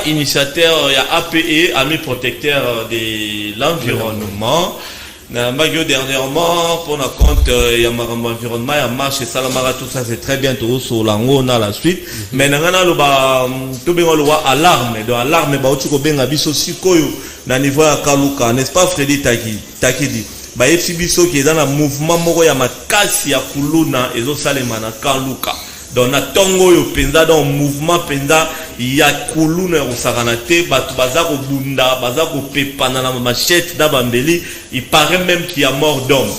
initiateur, il y a APE, Amis Protecteurs de l'Environnement. Dernièrement, pour le compte, il y a un environnement, il y a marche et salamara, tout ça, c'est très bien, tout sur l'ango, on a la suite. Mais il y a alarme, donc alarme, il y a aussi na niveau ya Kaluka, n'est-ce pas Freddy Takidi? Ba biso qui est dans le mouvement moko ya makasi ya kuluna ezo salema na Kaluka. Donc na tongo yo penda dans mouvement penda ya kuluna ya saranate batu baza ko bunda baza ko pepana na machette da bambeli, il paraît même qu'il y a mort d'homme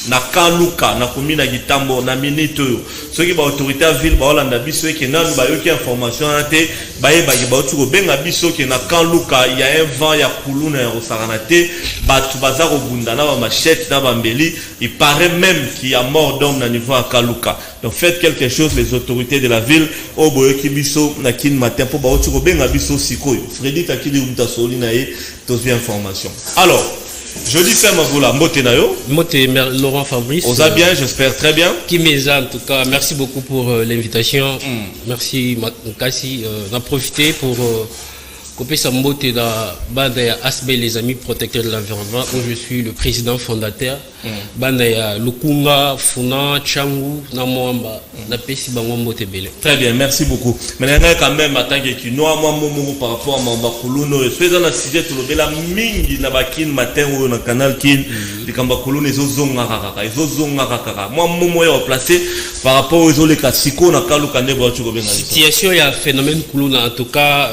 na Kaluka na komina gitambo na minute yo ceux qui ba autorité ville ba olanda biso ke na ba yo ki information ate ba ye ba ki ba tu ko benga biso ke na Kaluka il y a un vent ya kuluna ya saranate batu baza ko bunda na ba machette na bambeli, il paraît même qu'il y a mort d'homme na niveau à Kaluka. Donc faites quelque chose les autorités de la ville au boyoki biso na kin matin pour ba tu ko benga biso sikoyo Freddy Takili umta soli na ye tous bien information. Alors je dis ça, Magoula, Motenayo. Laurent Fabrice. Osa bien, j'espère très bien. Kimeza, en tout cas, merci beaucoup pour l'invitation. Merci, Makasi. On a profité pour couper sa motte dans Bandaya Asbe, les amis protecteurs de l'environnement, où je suis le président fondateur. Bandaya Lukunga, Funa, Changu, Namoamba, Napesi Bango Motebele. Très bien, merci beaucoup. Maintenant, quand même, en tant que Kinoa, moi, par rapport à Mamba Kuluno, je fais un sujet tout le la mingi na bakin matin ou dans canal kin, les Kamba Kuluno, les ozonga kaka, les ozonga kaka. Moi, mon est placé par rapport aux autres Kasiko, na Kalu Kane, situation, il y a un phénomène Kuluna, en tout cas,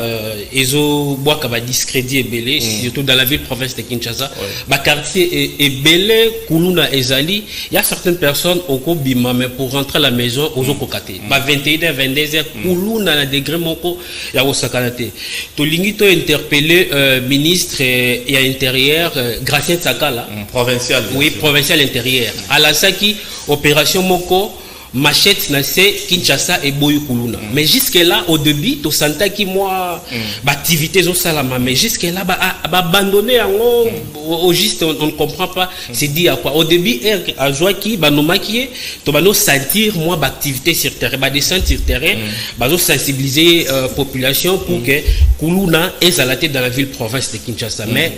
Ezo Boaka va discréditer Belé, surtout dans la ville province de Kinshasa. Ma quartier est Belé, Kuluna Ezali. Il y a certaines personnes au Kobima, mais pour rentrer à la maison, aux Okokate. 21h, 22h, Kuluna na degré moko, il y a Osakanate. Tolingito interpellé ministre et intérieur, Gracien Tsakala. Provincial. Oui, provincial intérieur. À la Saki, opération Moko. Machette c'est Kinshasa et Boyu Kuluna. Mais jusque là au début to santa qui moi activités au salama mais jusque là abandonné au juste on ne comprend pas c'est dit à quoi au début à joie qui banoma qui to bano sentir moi activité sur terrain descendre sur terrain bazo sensibiliser population pour que Kuluna est à la tête dans la ville province de Kinshasa mais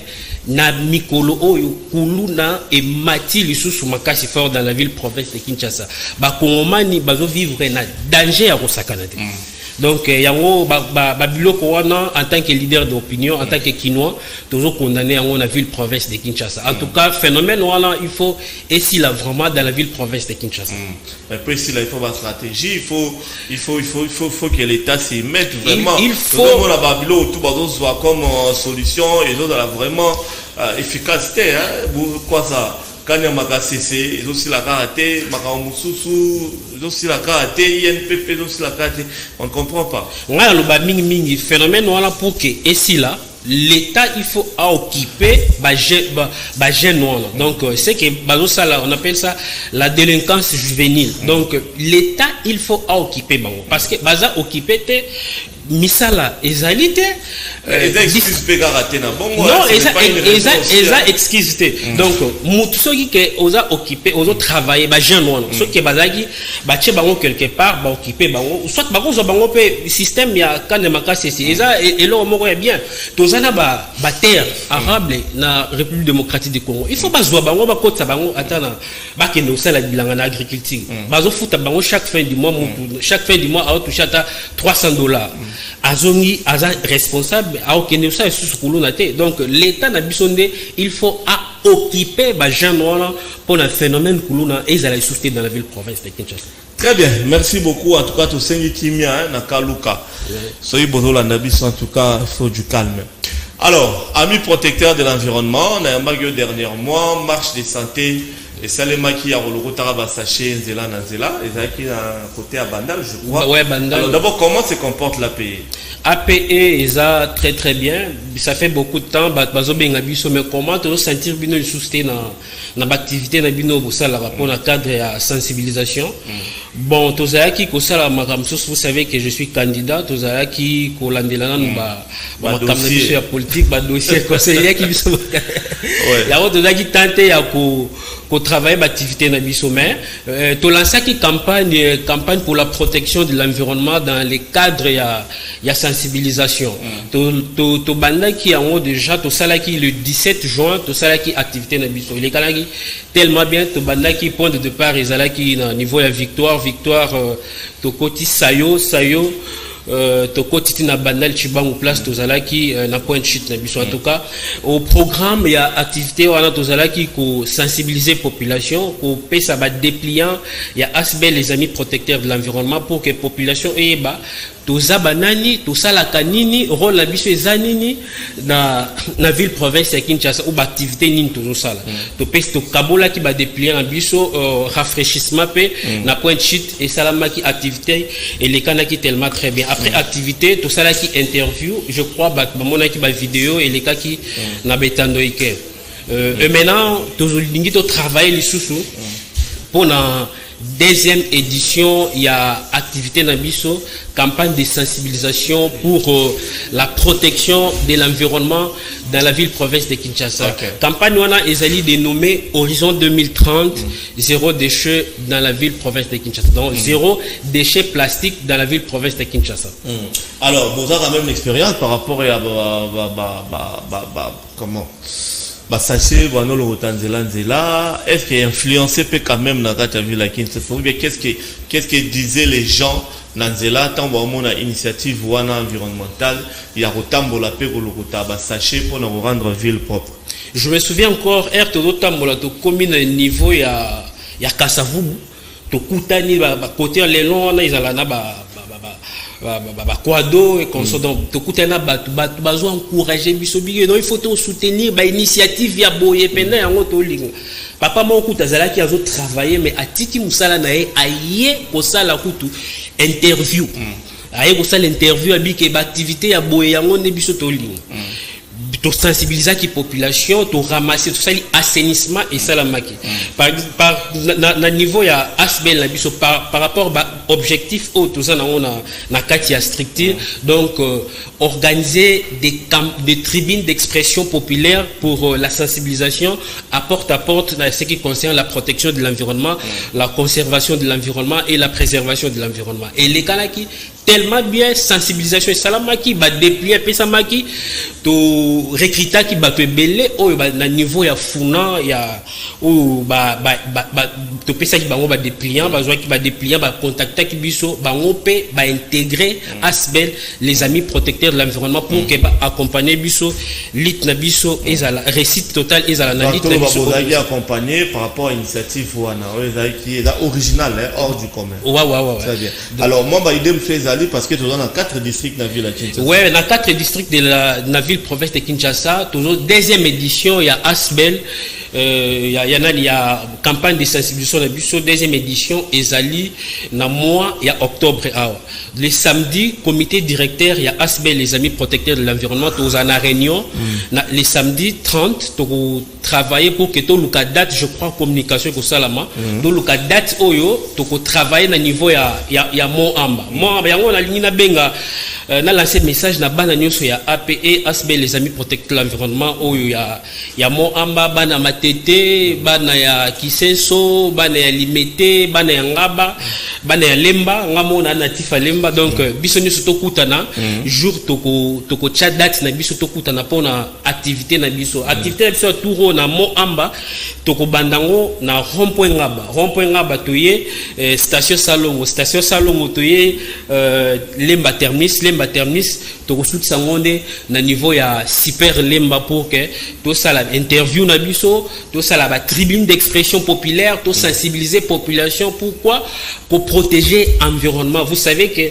na mikolo oyo Kuluna et mati lisusu makasi fort dans la ville province de Kinshasa ba kongomani bazo vivre na danger à Osakana. Donc yango biloko wana en tant que leader d'opinion en tant que Kinois toujours condamné en la ville province de Kinshasa. En tout cas phénomène wana il faut essayer là vraiment dans la ville province de Kinshasa. Après si là il faut la stratégie, il faut que l'État s'y mette vraiment. Il faut la babilo tout bazo soit comme solution et autres là vraiment efficacité hein quoi ça quand il y a Makasese, ils ont aussi la karaté, Makamususu, ils ont aussi la karaté, INPP, ils ont aussi la karaté. On ne comprend pas. On a le phénomène voilà pour que ici là l'État il faut occuper donc c'est que on appelle ça la délinquance juvénile. Donc l'État il faut occuper parce que baza occuper misala ezalité non excuse donc mutu soki ke oza occupé ozo travailler ba jeune wana soki bazaki ba tche bango quelque part ba occuper bango soit bango zo bango pe système ya kane makasi eza elo moko ya bien tozana ba terre arable na République démocratique du Congo il faut bazwa bango ba kotsa bango atana ba kende osala bilanga na agriculture bazo futa bango chaque fin du mois a touché à $300 azongi aza responsable a okende ça sous kuluna te donc l'État na bisonde il faut occuper ba gens pour un phénomène kuluna et ça la soutenir dans la ville province de Kinshasa. Très bien, merci beaucoup en tout cas to sengi kimia na Kaluka. Soyi bozola na biso en tout cas il faut du calme. Alors, amis protecteurs de l'environnement, on a un dernier mois marche de santé et Salema qui a le Taraba Saché Nzela Nanzela et qui à côté à Bandal je crois. Ouais, Bandal. Alors d'abord comment se comporte l'APE? APE est très très bien, ça fait beaucoup de temps bazo benga biso mais comment te sentir bino soutenir na activité na bino bosala rapport na cadre ya sensibilisation. Bon tozaki ko sala makamsos vous savez que je suis candidat tozaki ko landelana ba makamso ya politique ba dossier conseiller qui biso. Ouais. La autre tozaki tenter ya ko travailler l'activité na biso mais to lancer qui campagne pour la protection de l'environnement dans les cadres ya sensibilisation. To banda qui en déjà to sala qui le 17 juin to sala qui activité na biso. Il est kanaki tellement bien to banda qui point de départ ezala qui na niveau ya victoire to koti sayo to koti na bandal chibangu place to zala qui na point chute na biso. En tout cas au programme il y a activité wana to zala qui ko sensibiliser population ko pesa ba dépliant il y a asbel les amis protecteurs de l'environnement pour que population eba toza banani tosala kanini rôle na biso ezanini na ville province ya Kinshasa ou ba activité nini tozo sala to pesa to kabola ki ba dépliant na biso rafraîchissement pe na point chute et salama ki activité et les kana qui tellement très bien après activité to sala ki interview je crois ba mona ki ba vidéo et les cas qui na betando ike et maintenant tozo lingi to travailler les sous pour na deuxième édition, il y a activité Nabiso, campagne de sensibilisation pour la protection de l'environnement dans la ville-province de Kinshasa. Okay. Campagne wana ezali dénommée Horizon 2030, zéro déchet dans la ville-province de Kinshasa. Donc zéro déchet plastique dans la ville-province de Kinshasa. Alors, vous avez quand même l'expérience par rapport à comment sachez voilà le Rotanzela est-ce qu'il est influencé quand même dans la ville à Kinshasa? Qu'est-ce que disaient les gens Nanzela tant bon initiative wana environnementale il y a Rotambola pe ko lokota sachez pour nous rendre ville propre. Je me souviens encore Rotambola to commune niveau ya Kasavubu to kutani côté les longs na izalana quado et comme ça donc to kutana bazo encourager biso bige non il faut te soutenir ba initiative ya boye pena yango to linga papa mon kuta zala ki azo travailler mais atiki musala na ye aye ko sala kutu interview aye ko sala interview abike ba activité ya boye yango ne biso to linga to sensibiliser la population, to ramasser tout ça, l'assainissement et ça la maki. Par niveau il y a asbel la biso par rapport à objectif tout ça na katia strictir donc organiser des tribunes d'expression populaire pour la sensibilisation à porte dans ce qui concerne la protection de l'environnement, la conservation de l'environnement et la préservation de l'environnement. Et les cas qui tellement bien sensibilisation et salamaki ba déplier pesa maki to recruter qui ba te belé o na niveau ya funa ya ou ba to pesa qui bango ba dépliant ba qui ba dépliant ba contacter qui biso bango pe ba intégrer asbel les amis protecteurs de l'environnement pour que ba accompagner biso lit na biso ezala récite total ezala na lit na biso ba accompagner par rapport à initiative wana qui est original hors du commun. Ouais. Très bien. Alors moi ba idée me fait parce que tu dans 4 districts de la ville de Kinshasa. Ouais, dans 4 districts de la ville province de Kinshasa, toujours deuxième édition, il y a Asbel, il y a campagne de sensibilisation de Busso, deuxième édition, Ezali, na mois, il y a octobre. Les samedis, comité directeur, il y a Asbel, les amis protecteurs de l'environnement, tous en réunion. Les samedis 30, tu travailler pour que tu aies date, je crois, communication avec Salama. Tu aies date, tu travailler à niveau, il y a mon amba. On a ligne benga na lancé message na bana nyoso ya APE asbe les amis protecteurs de l'environnement o ya mo amba bana matete bana ya kisenso bana ya limete bana ya ngaba bana ya lemba ngamo na natifa lemba donc biso nyoso to kutana jour toko chat date na biso to kutana pona activité na biso activité biso touro na mo amba toko bandango na rond-point ngaba toye station salongo toye lemba termis to ressout sangonde na niveau ya super lemba pour que tout ça la interview na biso tout ça la tribune d'expression populaire tout sensibiliser population pourquoi pour protéger environnement. Vous savez que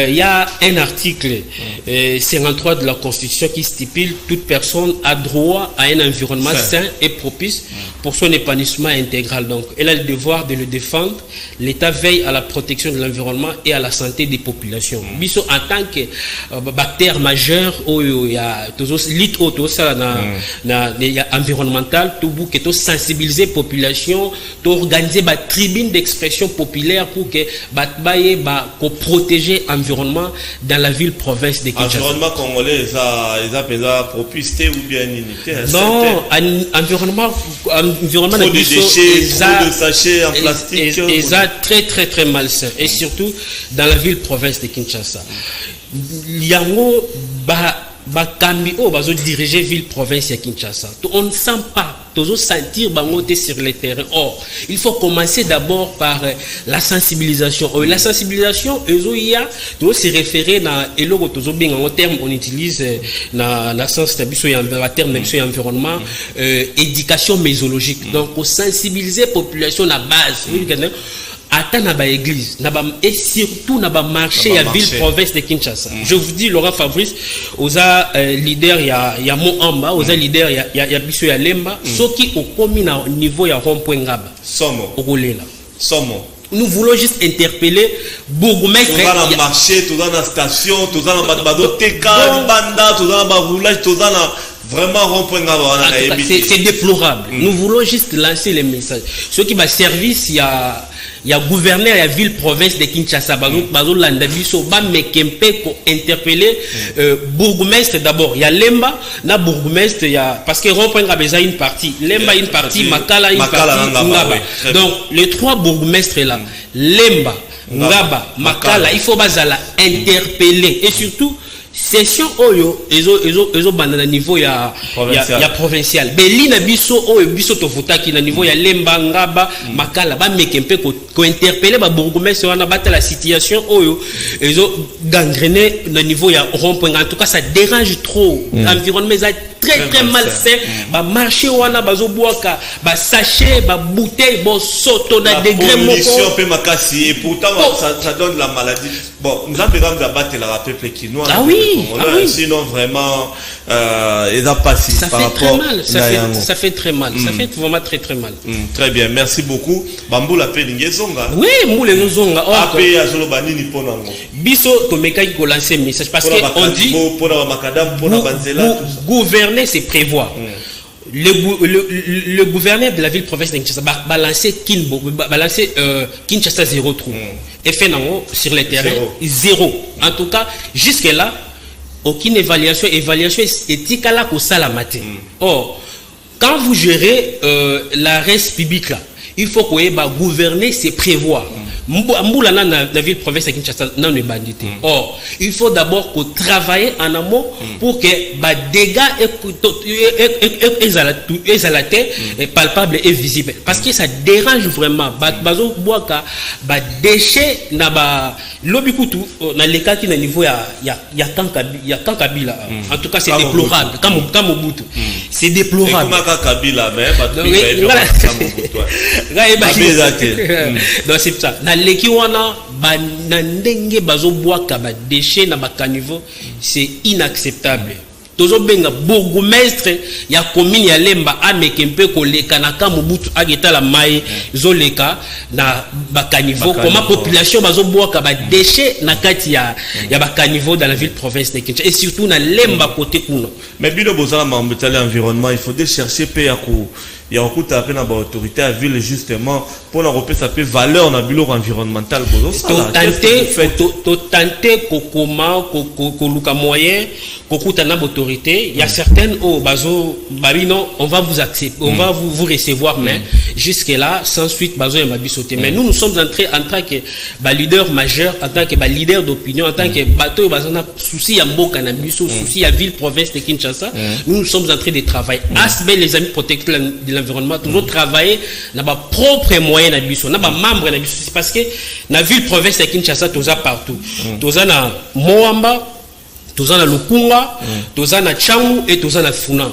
il y a un article 53 de la Constitution qui stipule toute personne a droit à un environnement sain et propice pour son épanouissement intégral. Donc elle a le devoir de le défendre. L'État veille à la protection de l'environnement et à la santé des populations. Biso en tant que bactère majeur il y a toujours lit auto ça na environnemental tout bout que tout sensibiliser population tout organiser ba tribune d'expression populaire pour que batbaye ko protéger environnement dans la ville province de Kinshasa. Environnement congolais ça propice ou bien unité. Non, environnement trop de déchets, trop de sachets en plastique et ça très malsain et surtout dans la ville province de Kinshasa. yango bakambi o bazo diriger ville province ya Kinshasa. On ne sent pas, toujours sentir bangote sur le terrain. Or, il faut commencer d'abord par la sensibilisation. La sensibilisation, il y a toujours se référer na eloko toujours bien en terme on utilise na sens tabiso ya terme na environnement éducation mésologique. Donc, pour sensibiliser population na base. Attends na ba église et surtout na ba marché à ville province de Kinshasa. Je vous dis Laurent Fabrice oza leader ya Moamba, oza leader ya biso ya Lemba, soki okomi na niveau ya rond-point Ngaba. Somo. Okolela. Somo. Nous voulons juste interpeller bourgmestre. Tout dans la marché, tout dans la station, tout dans la banda, tout dans la roulage, tout dans la vraiment rond-point Ngaba. C'est déplorable. Nous voulons juste lancer les messages. Ce qui va service il y a gouverneur de la ville province de Kinshasa bazo landa biso ba mekempe ko interpeller bourgmestre d'abord il y a Lemba na bourgmestre il y a parce que rond-point Ngaba une partie Lemba une partie Makala une partie Ngaba. Donc les trois bourgmestres là Lemba Ngaba Makala il faut bazala interpeller et surtout session oyo ezo banda na niveau ya provincial beli na biso oyo biso to votaki na niveau ya Lemba Ngaba Makala ba mekempe ko interpeller ba bourgmestre wana bata la situation oyo ezo gangrener na niveau ya rond-point. En tout cas ça dérange trop environnement ça très malsain ba marché wana bazo boaka ba sachet ba bouteille bo soto na degré moko pollution pe makasi et pourtant ça donne la maladie. Bon nous avons besoin de battre la peuple qui nous sinon vraiment ils a passé par rapport ça fait très mal ça fait vraiment très mal. Très bien, merci beaucoup. Bamboula pe ngezonga. Oui, moule ngezonga. Ape azolo banini pona ngo. Biso to mekai ko lancer message parce que on dit pona makadam pona banzela tout ça. Gouverner c'est prévoir. Le gouverneur de la ville province de Kinshasa va balancer Kinshasa 0 trou. Et fait sur le terrain 0. En tout cas, jusque là aucune évaluation éthique à la la matin. Or, quand vous gérez la res publique là, il faut que gouverner, c'est prévoir. Mboula la ville province de Kinshasa n'a pas bandité. Or, il faut d'abord travailler en amont pour que les dégâts soient palpables et visibles. Parce que ça dérange vraiment. Les déchets, l'obikutu, dans les cas qui sont niveau, il y a Kankabila. En tout cas, c'est déplorable. Comme Mobutu. C'est déplorable. Donc, c'est ça. Na leki wana na ndenge bazo boaka ba déchets na ba caniveau c'est inacceptable. Tozo benga bourgmestre ya commune ya Lemba amekempe ko leka na ka Mobutu ageta la mai zoleka na ba caniveau comment population bazo boaka ba déchets na kati ya ba caniveau dans la ville province de Kinshasa et surtout na Lemba côté kuno. Mais bino bozala mambetali environnement il faut chercher pe ya ko il y a un coup tapé dans l'autorité à ville justement pour la repérer ça peut valeur dans le bilan environnemental. Tenter kokoma koluka moyen kokuta na autorité il y a certaines au bazo babino on va vous accepter on va vous recevoir mais jusque là sans suite bazo et mabisoté mais nous sommes entrés en tant que leader majeur en tant que leader d'opinion en tant que bateau bazana souci ya mboka na biso souci ya ville province de Kinshasa nous sommes en train de travailler asbel les amis protecteurs de l'environnement toujours travailler na ba propre moyen na biso na ba membre na biso parce que na ville province de Kinshasa toza partout toza na Moamba toza na Lukunga toza na Changu et toza na Funa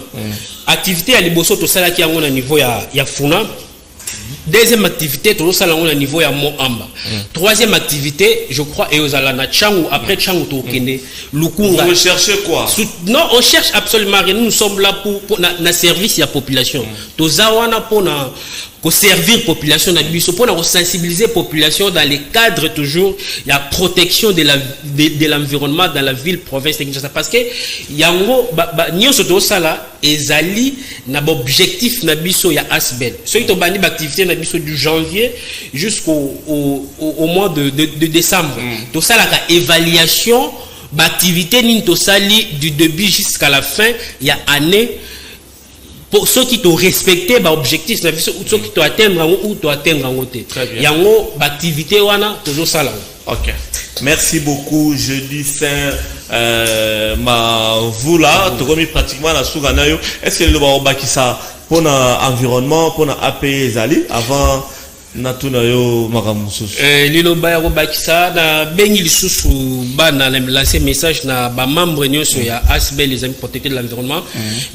activité à liboso to sala ki yango na niveau ya Funa. Deuxième activité, tout ça au niveau à Moamba. Troisième activité, je crois, et aux Alana Changu, après Changu, Tokende, Lukunga. Vous recherchez quoi? Non, on cherche absolument rien. Nous sommes là pour na service à la population. Tout ça, on a pour servir la population, pour sensibiliser la population dans les cadres toujours, il y a protection de l'environnement dans la ville, province de Kinshasa. Parce que, il y a un ça là, ezali na objectif na biso ya asbel so ito bani activité na biso du janvier jusqu'au mois de décembre to sala ka évaluation d'activité ni to sali du début jusqu'à la fin ya année pour ceux qui t'ont respecté ba objectif na biso ou ceux qui t'ont atteindre ou t'ont atteindre en côté yango activité wana to sala. OK. Merci beaucoup. Jeudi Saint, vous là, tu as pratiquement la souganayo. Est-ce que le Baobaki ça pour l'environnement, pour l'AP Zali avant Natunayo Maramusus? Lilo Bayaro Bakisa, na Bengi Lisusu, na lancé message na ba membre nyoso ya ASB, les amis protecteurs de l'environnement.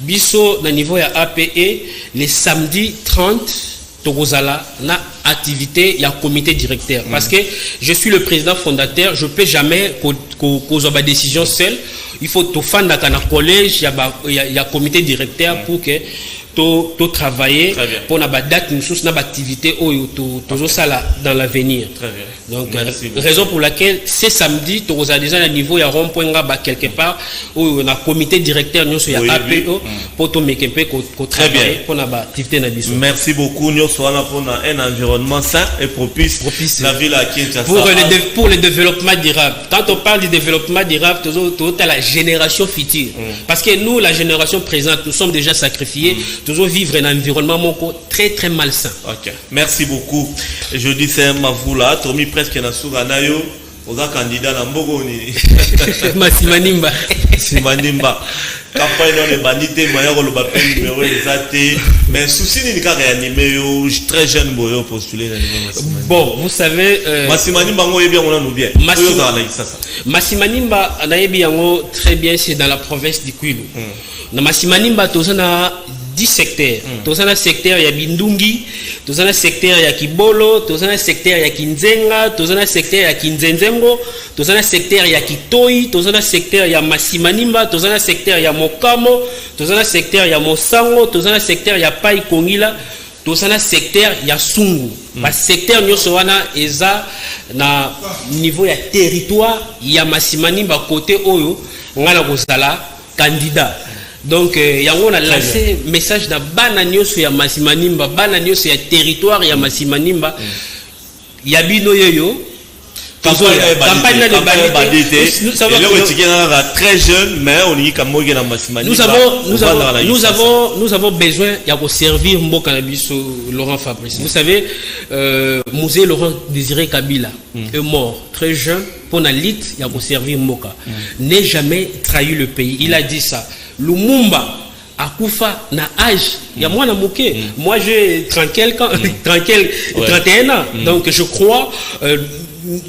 Biso, na niveau ya APE, les samedis 30. Togozala na activité ya comité directeur parce que je suis le président fondateur, je peux jamais causer ma décision seul, il faut tout faire dans un collège, il y a comité directeur pour que tout travailler pour la date une source d'activité tout ça dans l'avenir. Donc raison pour laquelle c'est samedi tu as déjà un niveau il y a rond point quelque part où on a comité directeur nous sur APO pour tout mettre pour travailler pour la activité na biso. Merci beaucoup nous sommes pour un environnement sain et propice la ville à Kinshasa pour le développement durable. Quand on parle du développement durable tout à la génération future parce que nous la génération présente nous sommes déjà sacrifiés toujours vivre un environnement très très malsain. Ok, merci beaucoup. Je dis c'est Mavoula, Tomi presque na Souganayo, aux candidats dans Mbogoni. Masimanimba. Simanimba. Campagne dans les bandités, moyen le baptême numéro exact. Mais souci n'est qu'à réanimer, très jeune boyo postulé. Bon, vous savez. Masimanimba, on est bien, on a nous bien. Masimanimba, on a bien, très bien, c'est dans la province du Kwilu. Na Masimanimba, tout ça na 10 secteurs. Tous un secteur ya Bindungi, tous un secteur ya Kibolo, tous un secteur ya Kinzenga, tous un secteur ya Kinzenzengo, tous un secteur ya Kitoi, tous un secteur ya Masimanimba, tous un secteur ya Mokamo, tous un secteur ya Mosango, tous un secteur ya Pai Kongila, tous un secteur ya Sungu. Ba secteur nyoso wana eza na niveau ya territoire ya Masimanimba côté oyo ngala kozala candidat. Donc, on a lancé un message de Bananioso ya Masimanimba, Bananioso ya territoire ya Masimanimba. Yabino yoyo. Campagne de banalité. Très jeune, mais on y a nous avons besoin de servir Mbokanabiso Laurent Fabrice. Vous savez, Musée Laurent Désiré Kabila est mort très jeune pour la lutte, il a servir Mboka. N'est jamais trahi le pays. Il a dit ça. Lumumba Akoufa na âge il y a moi na mouké moi j'ai 31 ans donc je crois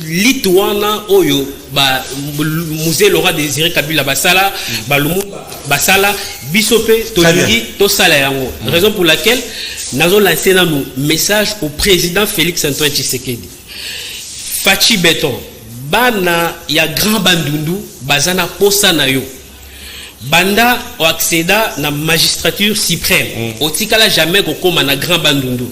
Litouana Oyo ba musée Laurent Désiré Kabila basala ba Lumumba basala bisope tolingi to sala yango raison pour laquelle nous avons lancé un message au président Félix Antoine Tshisekedi Fachi Beton bana ya grand bandundu bazana posa na yo banda o accéda na magistrature suprême otikala jamais kokoma na grand bandundu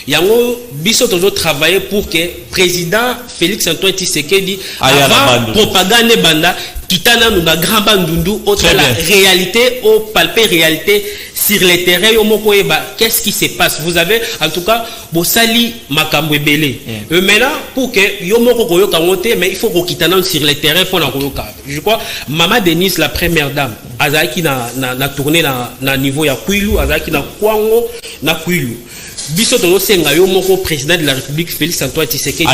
yango biso tozo travailler pour que président Félix Antoine Tshisekedi avant propagande banda kitana na grand bandundu autre la réalité au palper réalité sur les terrains yo moko eba qu'est-ce qui se passe vous avez en tout cas bosali makambo ebele maintenant pour que yo moko koyoka ngote mais il faut ko kitana sur les terrains pour na koyoka je crois Maman Denise la première dame azaki na tourner na niveau ya Kwilu azaki na Kwango na Kwilu biso to senga yo moko président de la République Félix Antoine Tshisekedi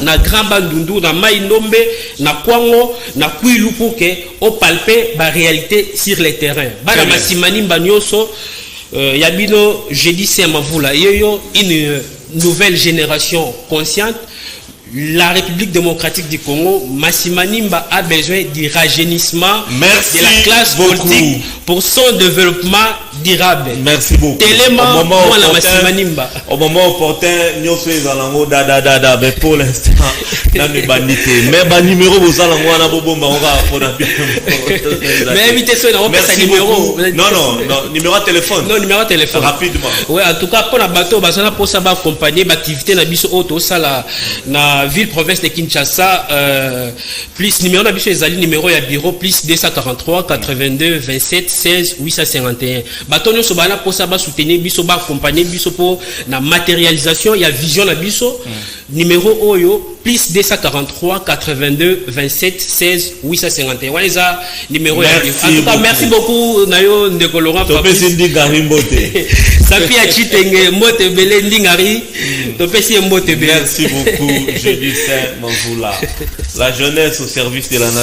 na grand bandundu na Mai Ndombe na Kwango na Kwilu pour que au palper ba réalité sur les terrains bana Masimanimba nyoso yabino jeudi c'est Mavoula yoyo une nouvelle génération consciente. La République démocratique du Congo, Masimanimba a besoin du rajeunissement de la classe politique pour son développement durable. Merci beaucoup. Au moment opportun, nous sommes mais pour l'instant, nous banité. Mais numéro vous allez mais évitez ça, numéro. Non, numéro de téléphone. Non, numéro de téléphone. Rapidement. Oui, en tout cas, pour la bateau, pour ça, accompagner l'activité na biso auto ça la ville province de Kinshasa plus numéro na biso ezali numéro ya bureau plus 243 82 27 16 851 bato nyonso bana posa ba soutenir biso ba accompagner biso pour na matérialisation ya vision na biso numéro oyo plus 243 82 27 16 851 waliza numéro ya bureau en tout cas merci beaucoup nayo ndeko Laurent Fabrice Sapi a Chitenge, Mbote Belé Ndingari, Topesi Mbote Belé. Merci beaucoup, Jeudi Saint Mamboula. La jeunesse au service de la nation.